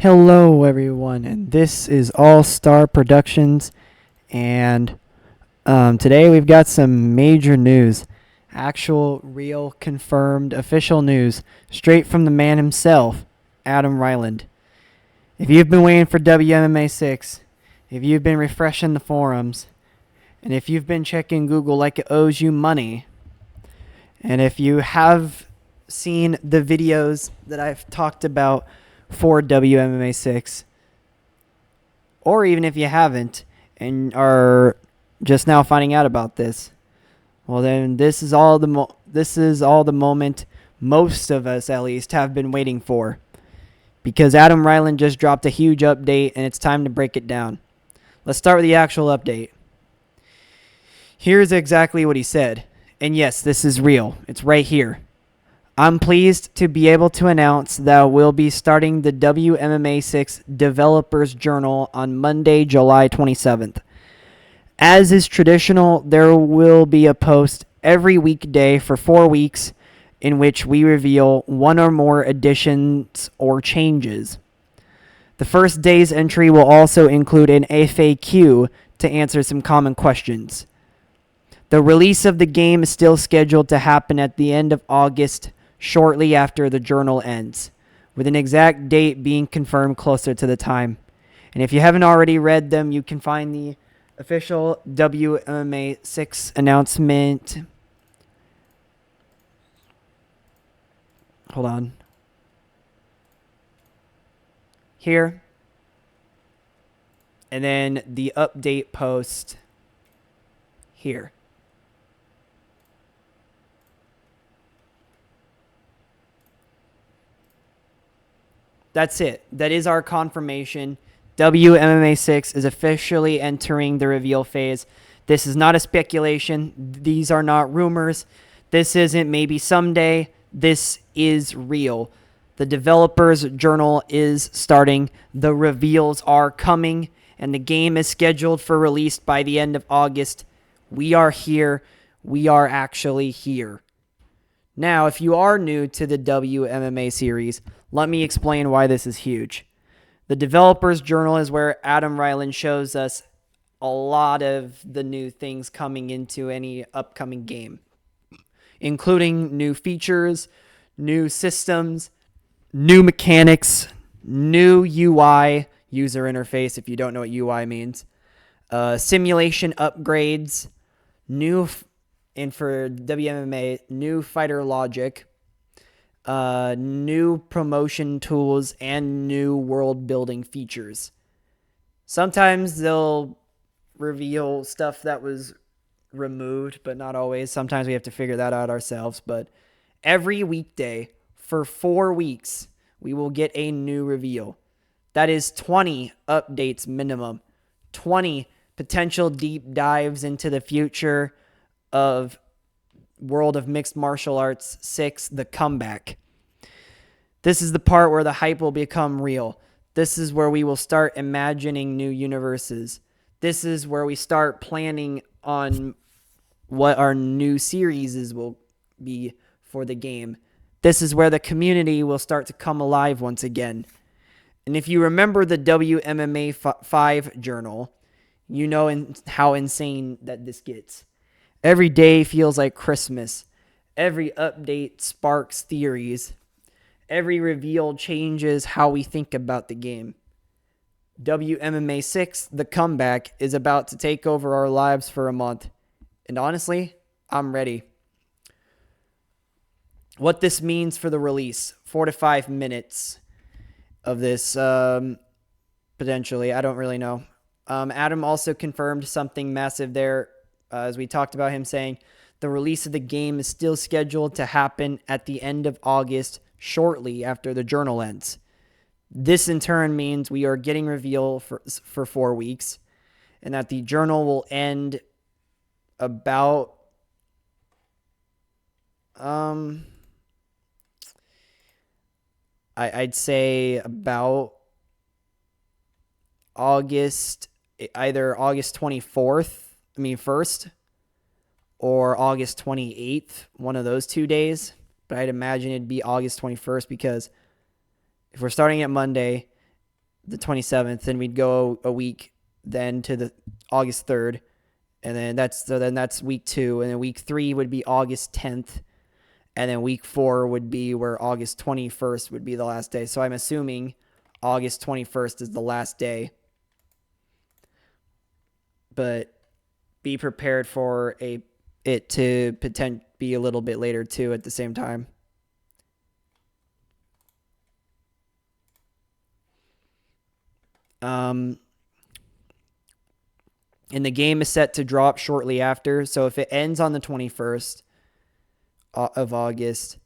Hello, everyone, and this is All Star Productions. And today we've got some major news, actual, real, confirmed, official news, straight from the man himself, Adam Ryland. If you've been waiting for WMMA6, if you've been refreshing the forums, and if you've been checking Google like it owes you money, and if you have seen the videos that I've talked about for WMMA6, or even if you haven't and are just now finding out about this, well then this is all the moment most of us at least have been waiting for, because Adam Ryland just dropped a huge update and it's time to break it down. Let's start with the actual update. Here's exactly what he said. And yes, this is real. It's right here. I'm pleased to be able to announce that we'll be starting the WMMA6 Developers Journal on Monday, July 27th. As is traditional, there will be a post every weekday for 4 weeks in which we reveal one or more additions or changes. The first day's entry will also include an FAQ to answer some common questions. The release of the game is still scheduled to happen at the end of August, shortly after the journal ends, with an exact date being confirmed closer to the time. And if you haven't already read them, you can find the official WMMA6 announcement. Hold on. Here. And then the update post here. That's it. That is our confirmation. WMMA6 is officially entering the reveal phase. This is not a speculation. These are not rumors. This isn't maybe someday. This is real. The developers journal is starting. The reveals are coming. And the game is scheduled for release by the end of August. We are here. We are actually here. Now, if you are new to the WMMA series, let me explain why this is huge. The Developers Journal is where Adam Ryland shows us a lot of the new things coming into any upcoming game, including new features, new systems, new mechanics, new UI, user interface, if you don't know what UI means, simulation upgrades, and for WMMA, new fighter logic, new promotion tools, and new world building features. Sometimes they'll reveal stuff that was removed, but not always. Sometimes we have to figure that out ourselves. But every weekday for 4 weeks, we will get a new reveal. That is 20 updates minimum, 20 potential deep dives into the future of World of Mixed Martial Arts 6, The Comeback. This is the part where the hype will become real. This is where we will start imagining new universes. This is where we start planning on what our new series will be for the game. This is where the community will start to come alive once again. And if you remember the WMMA5 journal, you know how insane that this gets. Every day feels like Christmas. Every update sparks theories. Every reveal changes how we think about the game. WMMA6, The Comeback, is about to take over our lives for a month. And honestly, I'm ready. What this means for the release, 4 to 5 minutes of this, potentially, I don't really know. Adam also confirmed something massive there. As we talked about him saying, the release of the game is still scheduled to happen at the end of August, shortly after the journal ends. This in turn means we are getting reveal for 4 weeks, and that the journal will end about I'd say about either August 1st or August 28th, one of those 2 days. But I'd imagine it'd be August 21st, because if we're starting at Monday the 27th, and we'd go a week then to the August 3rd, and then that's week 2, and then week 3 would be August 10th, and then week 4 would be where August 21st would be the last day. So I'm assuming August 21st is the last day, but be prepared for it to be a little bit later too at the same time. And the game is set to drop shortly after. So if it ends on the 21st of August,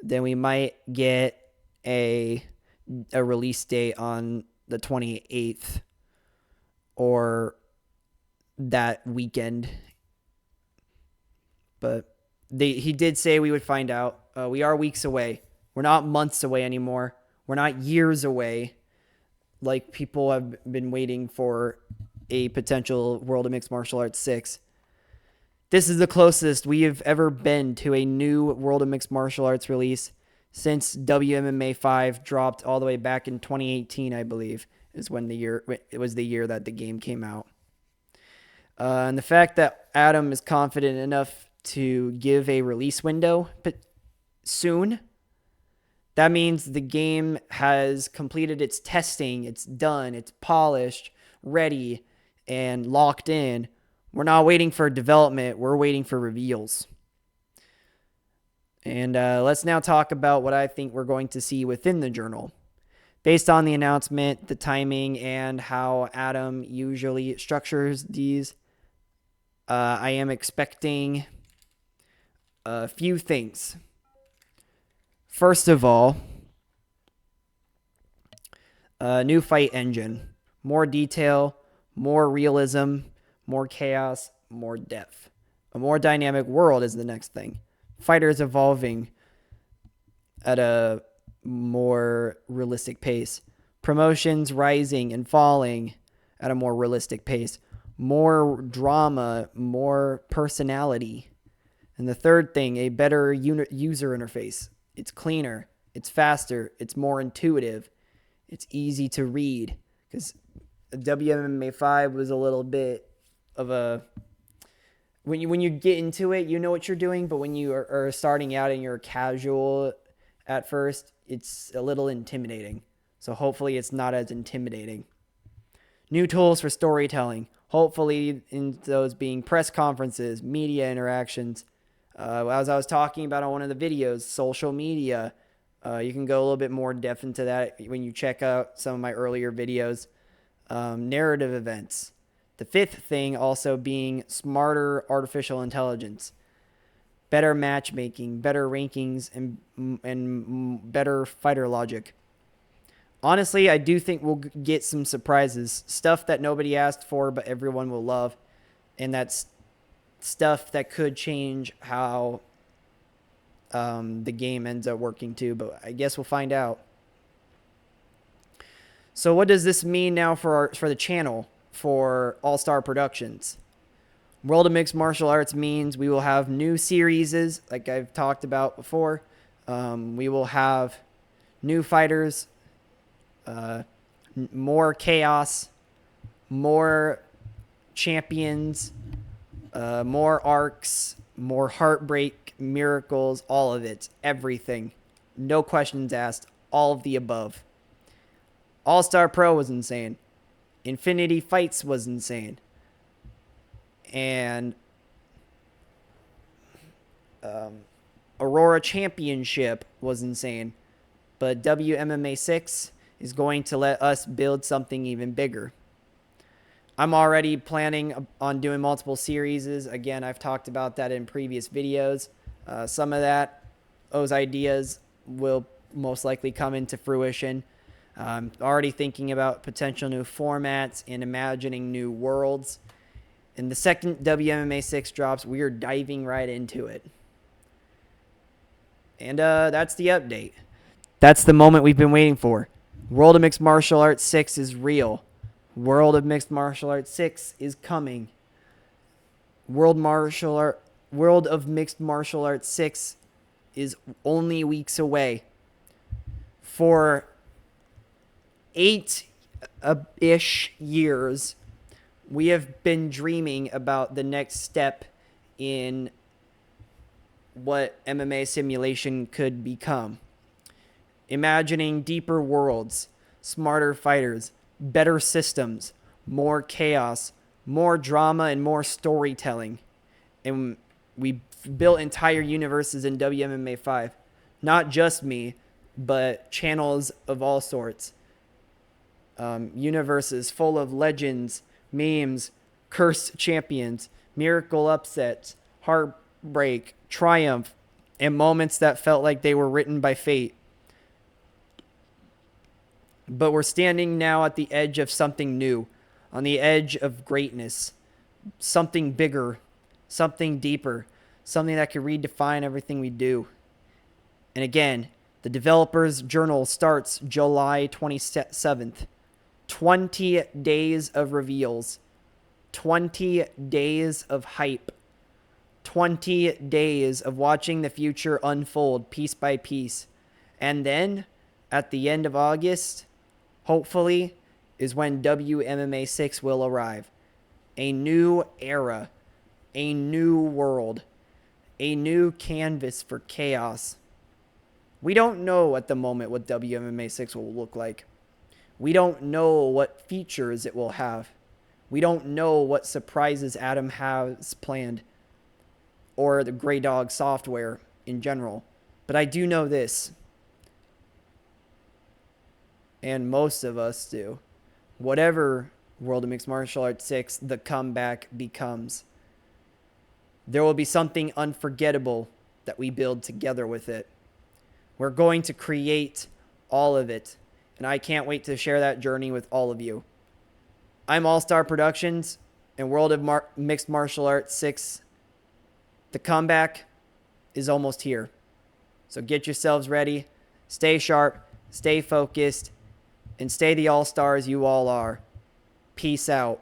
then we might get a release date on the 28th or that weekend. But he did say we would find out. We are weeks away. We're not months away anymore. We're not years away like people have been waiting for a potential World of Mixed Martial Arts 6. This is the closest we have ever been to a new World of Mixed Martial Arts release since WMMA6 dropped all the way back in 2018, I believe, is when it was the year that the game came out. And the fact that Adam is confident enough to give a release window soon, that means the game has completed its testing, it's done, it's polished, ready, and locked in. We're not waiting for development, we're waiting for reveals. And let's now talk about what I think we're going to see within the journal. Based on the announcement, the timing, and how Adam usually structures these, I am expecting a few things. First of all, a new fight engine. More detail, more realism, more chaos, more depth. A more dynamic world is the next thing. Fighters evolving at a more realistic pace. Promotions rising and falling at a more realistic pace. More drama, more personality. And the third thing, a better user interface. It's cleaner, it's faster, it's more intuitive, it's easy to read. Because WMMA5 was a little bit of a... When you get into it, you know what you're doing, but when you are starting out and you're casual at first, it's a little intimidating. So hopefully it's not as intimidating. New tools for storytelling. Hopefully in those being press conferences, media interactions. As I was talking about on one of the videos, social media. You can go a little bit more depth into that when you check out some of my earlier videos. Narrative events. The fifth thing also being smarter artificial intelligence. Better matchmaking, better rankings, and better fighter logic. Honestly, I do think we'll get some surprises. Stuff that nobody asked for, but everyone will love. And that's stuff that could change how the game ends up working too. But I guess we'll find out. So what does this mean now for the channel, for All Star Productions? World of Mixed Martial Arts means we will have new series, like I've talked about before. We will have new fighters, more chaos, more champions, more arcs, more heartbreak, miracles, all of it, everything. No questions asked, all of the above. All-Star Pro was insane. Infinity Fights was insane. And Aurora Championship was insane. But WMMA6 is going to let us build something even bigger. I'm already planning on doing multiple series. Again, I've talked about that in previous videos. Some of those ideas will most likely come into fruition. Already thinking about potential new formats and imagining new worlds. And the second WMMA6 drops, we are diving right into it. And that's the update. That's the moment we've been waiting for. World of Mixed Martial Arts 6 is real. World of Mixed Martial Arts 6 is coming. World of Mixed Martial Arts 6 is only weeks away. For ish years, we have been dreaming about the next step in what MMA simulation could become. Imagining deeper worlds, smarter fighters, better systems, more chaos, more drama, and more storytelling. And we built entire universes in WMMA5. Not just me, but channels of all sorts. Universes full of legends, memes, cursed champions, miracle upsets, heartbreak, triumph, and moments that felt like they were written by fate. But we're standing now at the edge of something new, on the edge of greatness, something bigger, something deeper, something that could redefine everything we do. And again, the developer's journal starts July 27th. 20 days of reveals, 20 days of hype, 20 days of watching the future unfold piece by piece. And then, at the end of August, hopefully, is when WMMA6 will arrive. A new era, a new world, a new canvas for chaos. We don't know at the moment what WMMA6 will look like. We don't know what features it will have. We don't know what surprises Adam has planned, or the Grey Dog software in general. But I do know this, and most of us do. Whatever World of Mixed Martial Arts 6 the comeback becomes, there will be something unforgettable that we build together with it. We're going to create all of it, and I can't wait to share that journey with all of you. I'm All Star Productions, and World of Mixed Martial Arts 6, the comeback is almost here. So get yourselves ready, stay sharp, stay focused, and stay the all-stars you all are. Peace out.